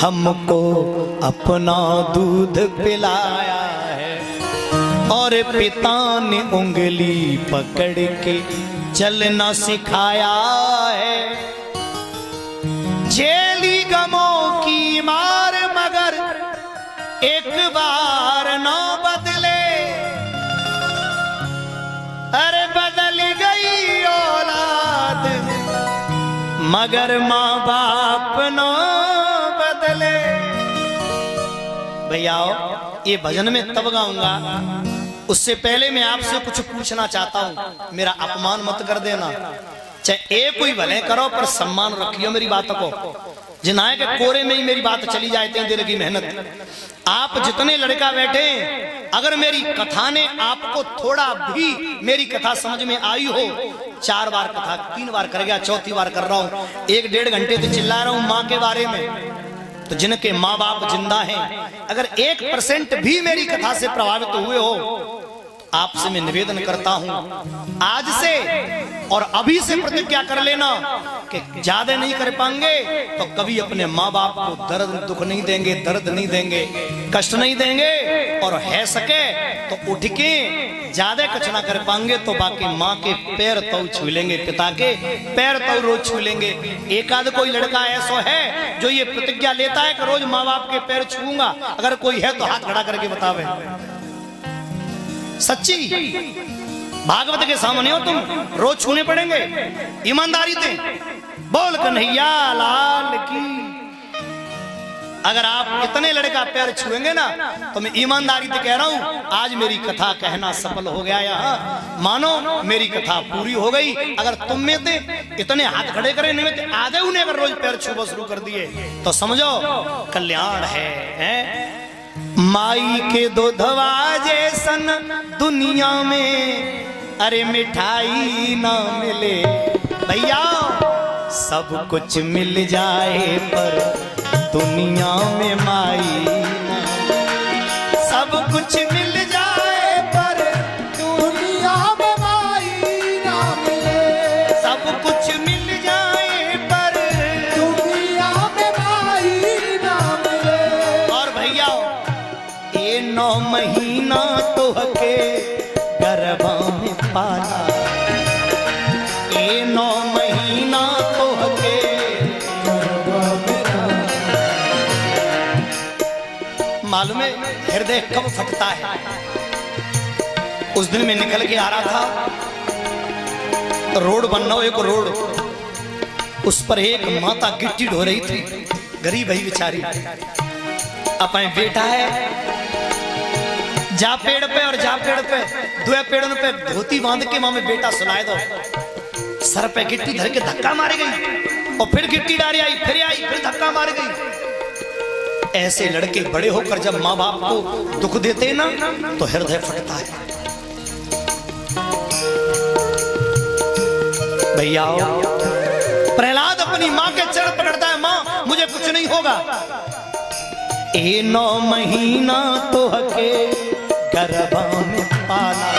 हमको अपना दूध पिलाया है और पिता ने उंगली पकड़ के चलना सिखाया है। झेली गमों की मार मगर एक बार ना बदले, अरे बदल गई औलाद मगर माँ बाप ना बदले। भैया ये भजन में तब गाऊंगा, उससे पहले मैं आपसे कुछ पूछना चाहता हूं, मेरा अपमान मत कर देना। चाहे एक कोई भले करो पर सम्मान रखियो मेरी बात को। जिनाए के कोरे में ही मेरी बात चली जाए इतनी देर की मेहनत। आप जितने लड़का बैठे, अगर मेरी कथा ने आपको थोड़ा भी मेरी कथा समझ में आई हो, 4 बार कथा 3 बार कर गया, 4थी बार कर रहा हूं, 1-1.5 घंटे तो चिल्ला रहा हूं माँ के बारे में। तो जिनके माँ बाप जिंदा हैं, अगर 1% भी मेरी कथा से प्रभावित हुए हो, आपसे मैं निवेदन करता हूं आज से और अभी से प्रतिज्ञा कर लेना कि ज्यादा नहीं कर पाएंगे तो कभी अपने माँ बाप को दर्द दुख नहीं देंगे, दर्द नहीं देंगे, कष्ट नहीं देंगे। और है सके तो उठ के ज्यादा कुछ ना कर पाएंगे तो बाकी माँ के पैर तो छू लेंगे, पिता के पैर तो रोज छू लेंगे। एक आध कोई लड़का ऐसा है जो ये प्रतिज्ञा लेता है कि रोज माँ बाप के पैर छूऊंगा, अगर कोई है तो हाथ खड़ा करके बतावे। सच्ची भागवत के सामने हो तुम, रोज छूने पड़ेंगे, ईमानदारी से बोल कन्हैया लाल की। अगर आप इतने लड़का पैर छुएंगे ना तो मैं ईमानदारी से कह रहा हूं, आज मेरी कथा कहना सफल हो गया। यहाँ मानो मेरी कथा पूरी हो गई। अगर तुम में से इतने हाथ खड़े करे नहीं में आधे उन्हें अगर रोज पैर छुआ शुरू कर दिए तो समझो कल्याण है। माई के दूधवा जैसन दुनिया में अरे मिठाई ना मिले भैया, सब कुछ मिल जाए पर दुनिया में माई ना। सब कुछ मिल जाए पर दुनिया में माई ना मिले, सब कुछ मिल जाए पर दुनिया में माई ना मिले। और भैया 9 महीना तो हके गरबा में पाला, 9 महीना तो हके गरबा में पाला। मालूम है हृदय कब फटता है? उस दिन मैं निकल के आ रहा था, रोड बन रहा हो, एक रोड, उस पर एक माता गिट्टी ढो रही थी, गरीब है बेचारी। अपने बेटा है जा पेड़ पे और जा पेड़ पे, 2 पेड़ों पे धोती बांध के माँ में बेटा सुनाए दो, सर पे गिट्टी धर के धक्का मारी गई और फिर गिट्टी डाली आई, फिर धक्का मार गई। ऐसे लड़के बड़े होकर जब माँ बाप को दुख देते ना तो हृदय फटता है। भैया प्रहलाद अपनी माँ के चरण पकड़ता है, माँ मुझे कुछ नहीं होगा। 9 महीना तो हके गरबा में पाला,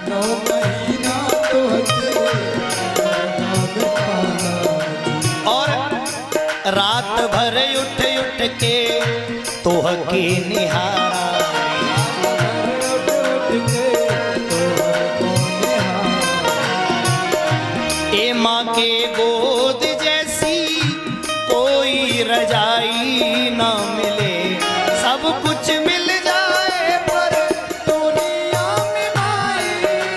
9 महीना तो हके गरबा में पाला। और रात भर उठ उठ के तो हके निहारा, ए माँ के गोद जैसी कोई रजाई ना मिले, सब कुछ मिल जाए पर दुनिया में माई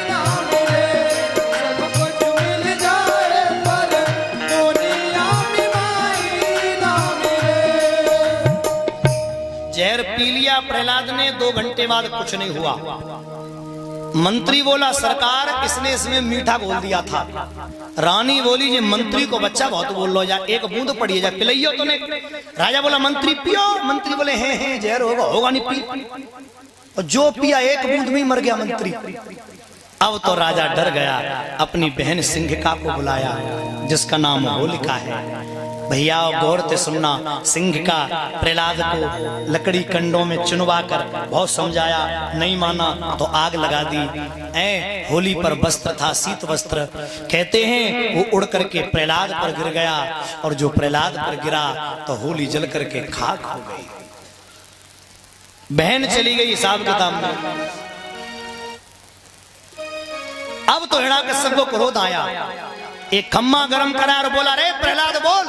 ना मिले, सब कुछ मिल जाए पर दुनिया में माई ना मिले। जहर पी लिया प्रहलाद ने, 2 घंटे बाद कुछ नहीं हुआ। मंत्री बोला सरकार इसने इसमें मीठा घोल दिया था। रानी बोली जी मंत्री को बच्चा बहुत बोल लो, जा 1 बूंद पड़ी जा पिलाइयो तो नहीं। राजा बोला मंत्री पियो, मंत्री बोले हैं जहर होगा नहीं पी, और जो पिया 1 बूंद में ही मर गया मंत्री। अब तो राजा डर गया, अपनी बहन सिंहिका को बुलाया जिसका नाम होलिका है। भैया गौर से सुनना, सिंह का प्रहलाद को लकड़ी कंडों में चुनवा कर बहुत समझाया, नहीं माना तो आग लगा दी। होली पर वस्त्र था, शीत वस्त्र, कहते हैं वो उड़ करके प्रहलाद पर गिर गया, और जो प्रहलाद पर गिरा तो होली जल करके खाक हो गई। बहन चली गई हिसाब किताब में। अब तो हिरण्यकश्यप को क्रोध आया, एक खम्मा गरम करा और बोला, रे प्रहलाद बोल,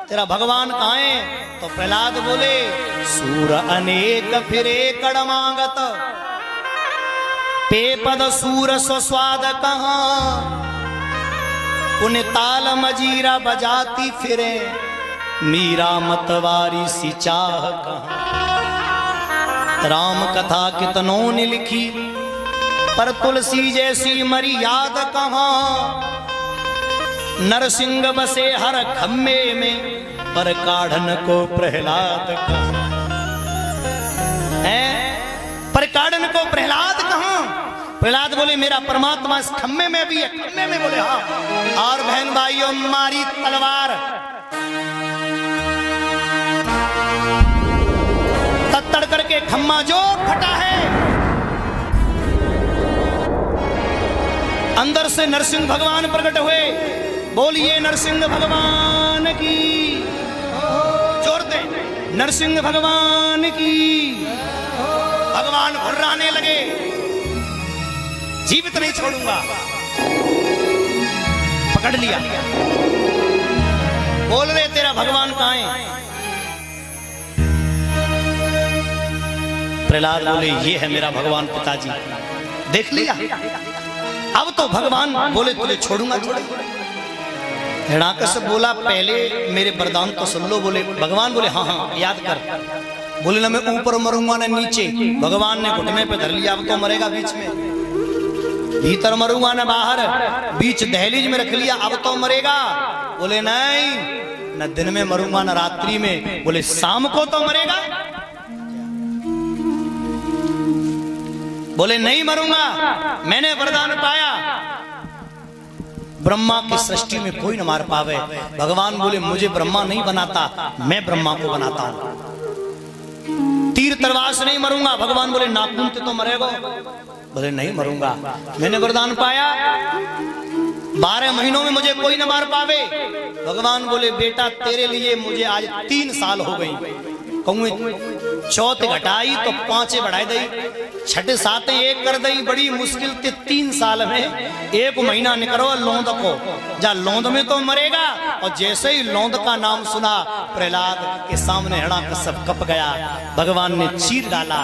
तेरा भगवान कहाँ है? तो प्रहलाद बोले, सूर अनेक फिरे कड़मागत, पेपद सूर स्वस्वाद कहाँ, पुण्य ताल मजीरा बजाती फिरे, मीरा मतवारी सी चाह कहाँ। राम कथा कितनों ने लिखी, पर तुलसी जैसी मर्याद कहाँ। नरसिंह बसे हर खम्मे में, पर काढ़न को प्रहलाद कहाँ। पर काढ़न को प्रहलाद कहाँ? प्रहलाद बोले, मेरा परमात्मा इस खम्मे में भी है। खम्मे में बोले हाँ। और बहन भाइयों, मारी तलवार, तड़ करके खम्मा जो फटा है, अंदर से नरसिंह भगवान प्रकट हुए। बोलिए नरसिंह भगवान की, जोर दे, नरसिंह भगवान की। भगवान घुर्राने लगे, जीवित नहीं छोड़ूंगा। पकड़ लिया, बोल रहे तेरा भगवान कहाँ है? प्रहलाद बोले, ये है मेरा भगवान पिताजी। देख लिया, अब तो भगवान बोले तुझे छोड़ूंगा। हिरण्यकश्यप बोला, पहले मेरे वरदान तो सुन लो। बोले भगवान बोले, हाँ हाँ याद कर। बोले ना मैं ऊपर मरूंगा ना नीचे। भगवान ने घुटने पे धर लिया, अब तो मरेगा बीच में, भीतर मरूंगा ना बाहर, बीच दहलीज में रख लिया, अब तो मरेगा। बोले नहीं, न दिन में मरूंगा न रात्रि में। बोले शाम को तो मरेगा। बोले नहीं मरूंगा, मैंने वरदान पाया, ब्रह्मा की सृष्टि में कोई न मार पावे। भगवान बोले, मुझे ब्रह्मा नहीं बनाता, मैं ब्रह्मा को बनाता हूं। तीर तलवार से नहीं मरूंगा। भगवान बोले, नाखून से तो मरेगा। बोले नहीं मरूंगा, मैंने वरदान पाया, 12 महीनों में मुझे कोई न मार पावे। भगवान बोले, बेटा तेरे लिए मुझे आज 3 साल हो गई। कहूँ चौथ घटाई तो 5 बढ़ाई दई, 6 7 1 कर दई। बड़ी मुश्किल के 3 साल में 1 महीना निकलो लौंद को, जा लौंद में तो मरेगा। और जैसे ही लौंद का नाम सुना, प्रहलाद के सामने हिरण्यकश्यप कप गया। भगवान ने चीर डाला,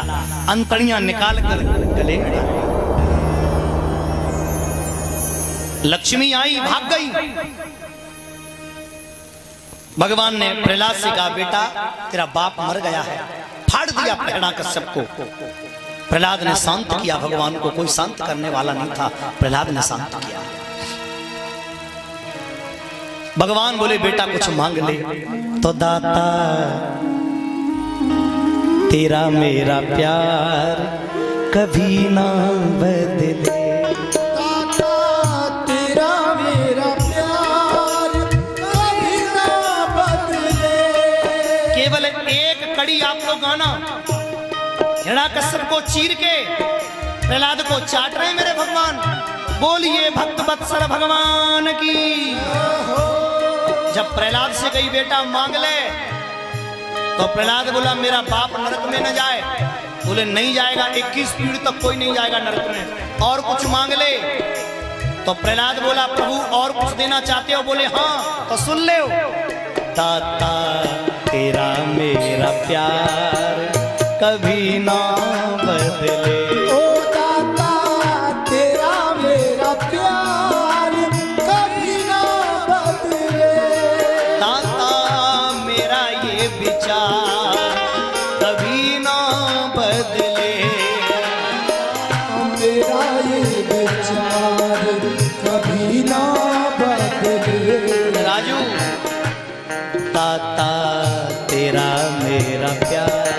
अंतड़ियां निकाल कर गले में डाली। लक्ष्मी आई, भाग गई। भगवान ने प्रहलाद से कहा, बेटा तेरा बाप मर गया है। फाड़ दिया हिरण्यकश्यप को। प्रहलाद ने शांत किया भगवान को, कोई शांत करने वाला नहीं था, प्रहलाद ने शांत किया। भगवान बोले, बेटा कुछ मांग ले। तो दाता तेरा मेरा प्यार कभी ना बदले, आप लोग गाना। हिरण्यकश्यप को चीर के प्रहलाद को चाट रहे मेरे भगवान। बोलिए भक्त वत्सल भगवान की। जब प्रहलाद से कही बेटा मांग ले, तो प्रहलाद बोला, मेरा बाप नरक में न जाए। बोले नहीं जाएगा, 21 पीढ़ी तक कोई नहीं जाएगा नरक में। और कुछ मांग ले। तो प्रहलाद बोला, प्रभु और कुछ देना चाहते हो? बोले हाँ। तो सुन ले, दाता तेरा मेरा प्यार कभी ना बदले। ओ दाता तेरा मेरा प्यार कभी ना बदले। दाता मेरा ये विचार कभी ना बदले। मेरा ये विचार कभी ना बदले। राजू, दाता तेरा मेरा प्यार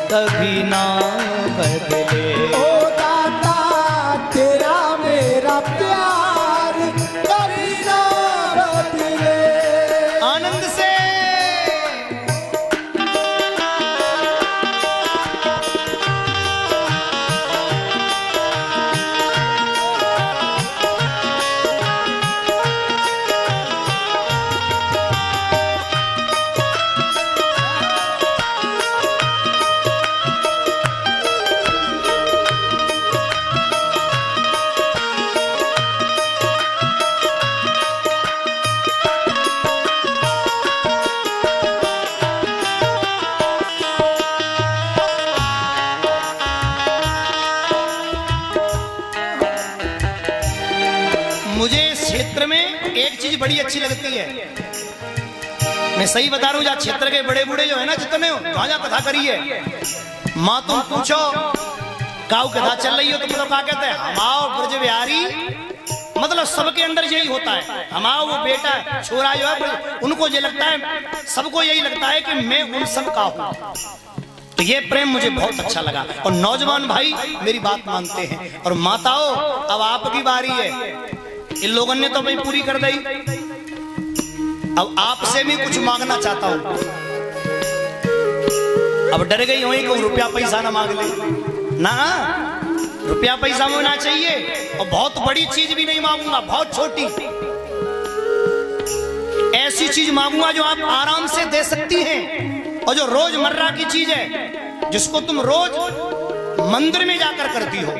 कभी ना बदले। ओ दाता तेरा मेरा प्यार कभी ना बदले। आनंद से क्षेत्र में एक चीज बड़ी अच्छी लगती है, मैं सही बता रहा हूं, जहाँ क्षेत्र के बड़े बूढ़े जो है ना जितने जहाँ कथा करी है, माँ तुम पूछो काऊ कथा चल रही हो तो मतलब क्या कहते हैं, हमाओ ब्रज बिहारी, मतलब सबके अंदर यही होता है, हमाओ वो बेटा छोरा जो है उनको ये लगता है, सबको यही लगता है कि मैं उन सब का हूं। तो ये प्रेम मुझे बहुत अच्छा लगा। और नौजवान भाई मेरी बात मानते हैं, और माताओं अब आपकी बारी है, इन लोगों ने तो मैं पूरी कर दी, अब आपसे भी कुछ मांगना चाहता हूं। अब डर गई हुई कि रुपया पैसा ना मांग ले, ना रुपया पैसा होना चाहिए, और बहुत बड़ी चीज भी नहीं मांगूंगा, बहुत छोटी ऐसी चीज मांगूंगा जो आप आराम से दे सकती हैं, और जो रोजमर्रा की चीज है, जिसको तुम रोज मंदिर में जाकर करती हो।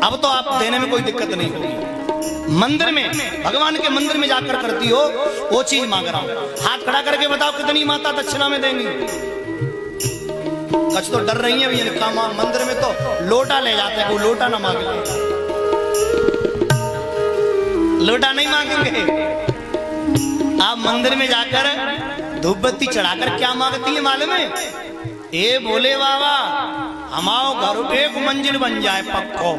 अब तो आप देने में कोई दिक्कत नहीं होगी, मंदिर में भगवान के मंदिर में जाकर करती हो, वो चीज मांग रहा हूं। हाथ खड़ा करके बताओ कितनी माता दक्षिणा में देंगी। कुछ तो डर रही है भैया, काम मंदिर में तो लोटा ले जाते हैं, कोई लोटा ना मांग ले, लोटा नहीं मांगेंगे। आप मंदिर में जाकर धूप बत्ती चढ़ाकर क्या मांगती है मालूम है? ए बोले बाबा हमारो घर एक मंजिल बन जाए पक्को,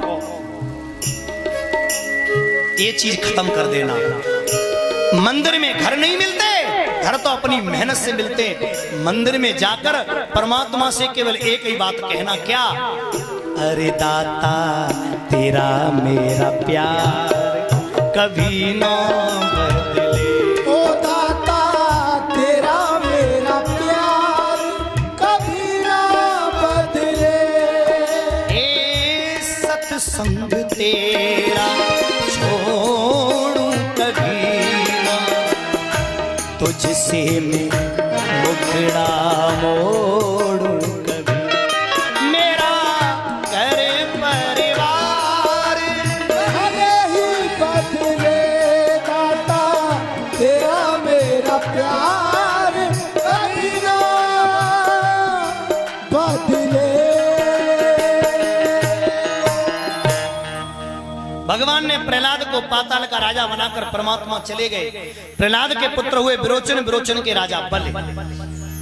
ये चीज खत्म कर देना। मंदिर में घर नहीं मिलते, घर तो अपनी मेहनत से मिलते। मंदिर में जाकर परमात्मा से केवल एक ही बात कहना, क्या? अरे दाता तेरा मेरा प्यार कभी ना बदले, ओ दाता तेरा मेरा प्यार कभी ना बदले, ए सत्संग तेरा छोड़ूं कभी ना, तुझसे मैं मुखड़ा मोड़ूं कभी, मेरा घर परिवार भले ही बदले, दाता तेरा मेरा प्यार कभी ना बदले। भगवान ने प्रहलाद को पाताल का राजा बनाकर परमात्मा चले गए। प्रहलाद के पुत्र हुए विरोचन, विरोचन के राजा बल।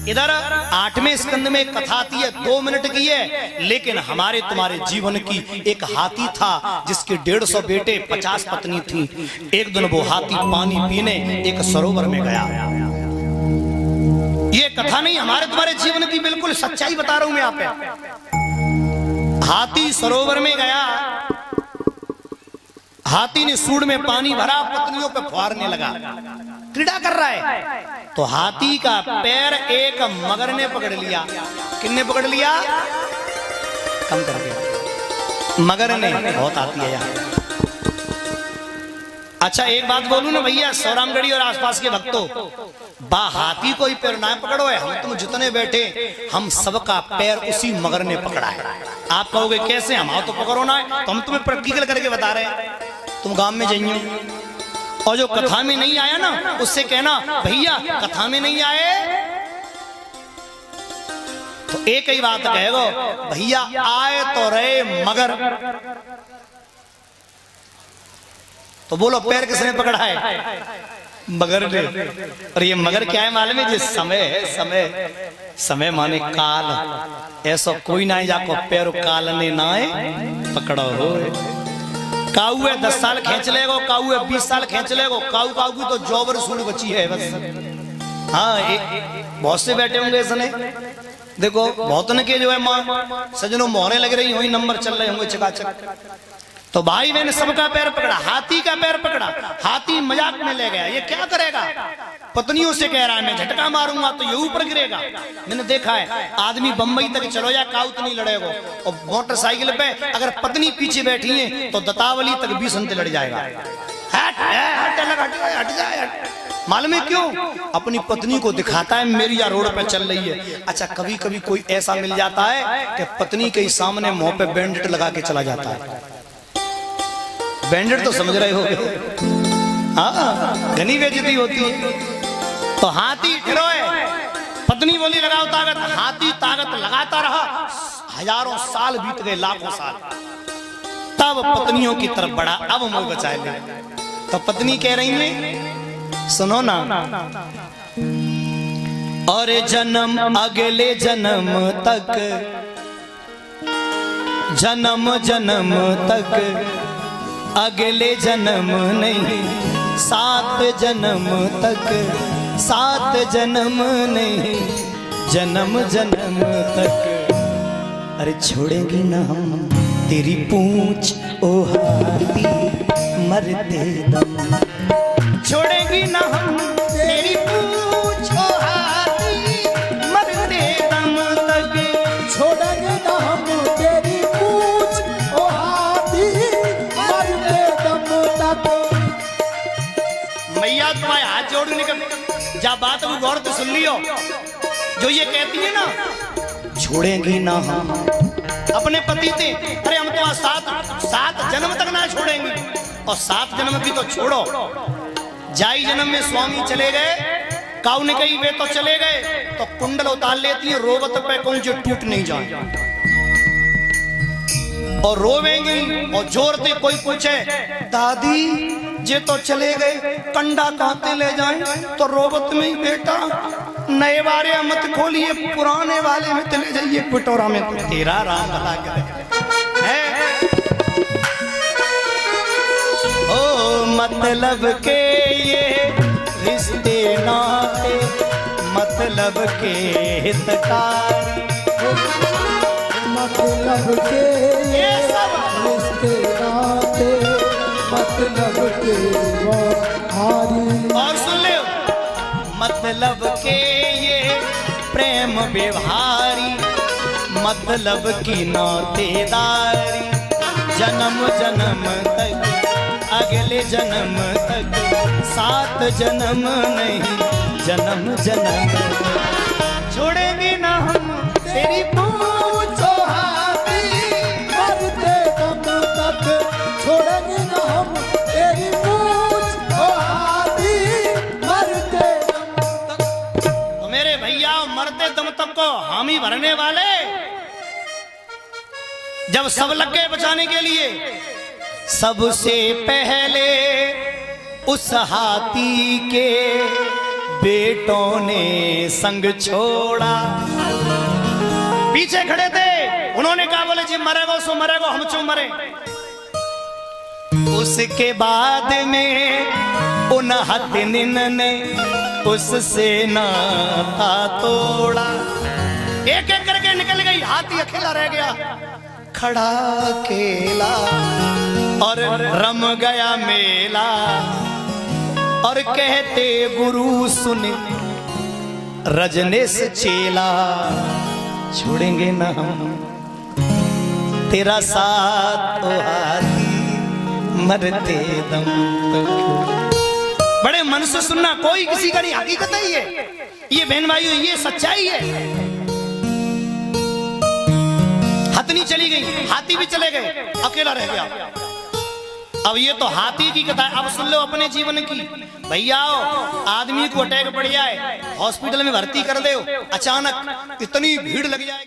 इधर 8वें स्कंद में एक कथा आती है, 2 मिनट की है, लेकिन हमारे तुम्हारे जीवन की। एक हाथी था जिसके 150 बेटे 50 पत्नी थी। एक दिन वो हाथी पानी पीने एक सरोवर में गया। ये कथा नहीं, हमारे तुम्हारे जीवन की बिल्कुल सच्चाई बता रहा हूं मैं यहाँ पे। हाथी सरोवर में गया, हाथी ने सूंड में पानी भरा, पत्नियों पे फुहारने लगा, क्रीड़ा कर रहा है। तो हाथी का पैर एक मगर ने पकड़ लिया। किसने पकड़ लिया? कम कर दिया, मगर ने। बहुत आती है यार। अच्छा एक बात बोलूं ना भैया, सौरामगढ़ी और आसपास के भक्तों, बा हाथी कोई पैर ना पकड़ो है, हम तुम जितने बैठे हम सबका पैर उसी मगर ने पकड़ा है। आप कहोगे कैसे? हम तो पकड़ो ना है, तो हम तुम्हें प्रैक्टिकल करके बता रहे हैं। तुम गांव में जाइए, और जो कथा में नहीं आया ना उससे कहना भैया कथा में नहीं आए, तो एक ही बात कहेगो, भैया आए तो रहे मगर। तो बोलो पैर किसने पकड़ा है? मगर ने। और ये मगर क्या है मालूम है? समय है, समय। समय माने काल। ऐसा कोई ना जाको पैर काल ने ना पकड़ो हो। काऊ है 10 साल खींच लेगो, काऊ है 20 साल खींच लेगो, काऊ काऊ की तो जौबर सूढ़ बची है बस। हाँ बहुत से बैठे होंगे इसने, देखो बहुत ने के जो है माँ सजनों मोहरे लग रही हुई, नंबर चल रहे होंगे चकाचक। तो भाई मैंने सबका पैर पकड़ा, हाथी का पैर पकड़ा। हाथी मजाक में ले गया, ये क्या करेगा? पत्नियों से कह रहा है मैं झटका मारूंगा तो ये ऊपर गिरेगा। मैंने देखा है आदमी बंबई तक चलो या काउत नहीं लड़ेगा, और मोटरसाइकिल पे अगर पत्नी पीछे बैठी है तो दतावली तक 20 घंटे लड़ जाएगा। हट जाए। मालूम है क्यों? अपनी पत्नी को दिखाता है मेरी या रोड पे चल रही है। अच्छा कभी कभी कोई ऐसा मिल जाता है कि पत्नी के सामने मुंह पे बैंडेड लगा के चला जाता है। बैंडेड तो समझ रहे हो, हाँ घनी बेइज्जती होती है। तो हाथी ठिरोए, पत्नी बोली लगाओ ताकत, हाथी ताकत लगाता रहा। हजारों साल बीत गए, लाखों साल। तब पत्नियों की तरफ बढ़ा, अब मुंह बचाए ले। तो पत्नी कह रही है सुनो ना, और जन्म अगले जन्म तक, जन्म जन्म तक, अगले जन्म नहीं, 7 जन्म तक, 7 जन्म नहीं, जन्म जन्म तक। अरे छोड़ेंगे ना हम तेरी पूंछ ओ हाथी मरते दम, छोड़ेंगे ना हम तेरी पूंछ ओ हाथी मरते दम तक, छोड़ेंगे ना हम तेरी पूछ ओ हाथी मरते दम तक। मैया तुम्हारे हाथ जोड़ने का जा बात वो गौर से सुन लियो, जो ये कहती है ना छोड़ेंगी ना हम अपने पति से, अरे हम तो 7 जन्म तक ना छोड़ेंगे, और 7 जन्म भी तो छोड़ो, जाई जन्म में स्वामी चले गए, काऊ ने कही वे तो चले गए, तो कुंडल उतार लेती है, रोवत पे कौन जो टूट नहीं जाए, और रोवेंगी और जोरते कोई पूछे दादी जे तो चले गए कंडा कहते ले जाएं, तो रोबत में ही बेटा नए वाले मत खोलिए, पुराने वाले में चले जाइए, पिटोरा में तो तेरा राम भला करे है। ओ मतलब के ये रिश्ते नाते, मतलब के हितकारी, मतलब के ये रिश्ते नाते, मतलब के हारी। और सुन ले, मतलब के ये प्रेम व्यवहारी, मतलब की नातेदारी, जन्म जन्म तक, अगले जन्म तक, 7 जन्म नहीं, जन्म जन्म तक। छोड़ेंगे ना हम तेरी पूंछ ओ हाथी मरते दम तक, छोड़ेंगे ना हम तेरी पूछ ओ हाथी मरते दम तक। तो मेरे भैया मरते दम तक को हामी भरने वाले, जब सब लग गए बचाने के लिए, सबसे पहले उस हाथी के बेटों ने संग छोड़ा, पीछे खड़े थे, उन्होंने कहा बोले जी मरेगो सो मरेगो, हम क्यों मरे। उसके बाद में उन हथिनिन ने उससे नाता तोड़ा, एक एक करके निकल गई, हाथी अकेला रह गया, खड़ा अकेला, और रम गया मेला, और कहते गुरु सुने रजनीश चेला, छोड़ेंगे ना हम तेरा साथ ओ हाथी मरते दम तक। बड़े मन से सुनना, कोई किसी का नहीं, हकीकत है ये बहन भाइयों, ये सच्चाई है। हथनी चली गई, हाथी भी चले गए, अकेला रह गया। अब ये तो हाथी की कथा है, अब सुन लो अपने जीवन की। भैया आदमी को अटैक पड़ जाए, हॉस्पिटल में भर्ती कर दो, अचानक इतनी भीड़ लग जाएगी।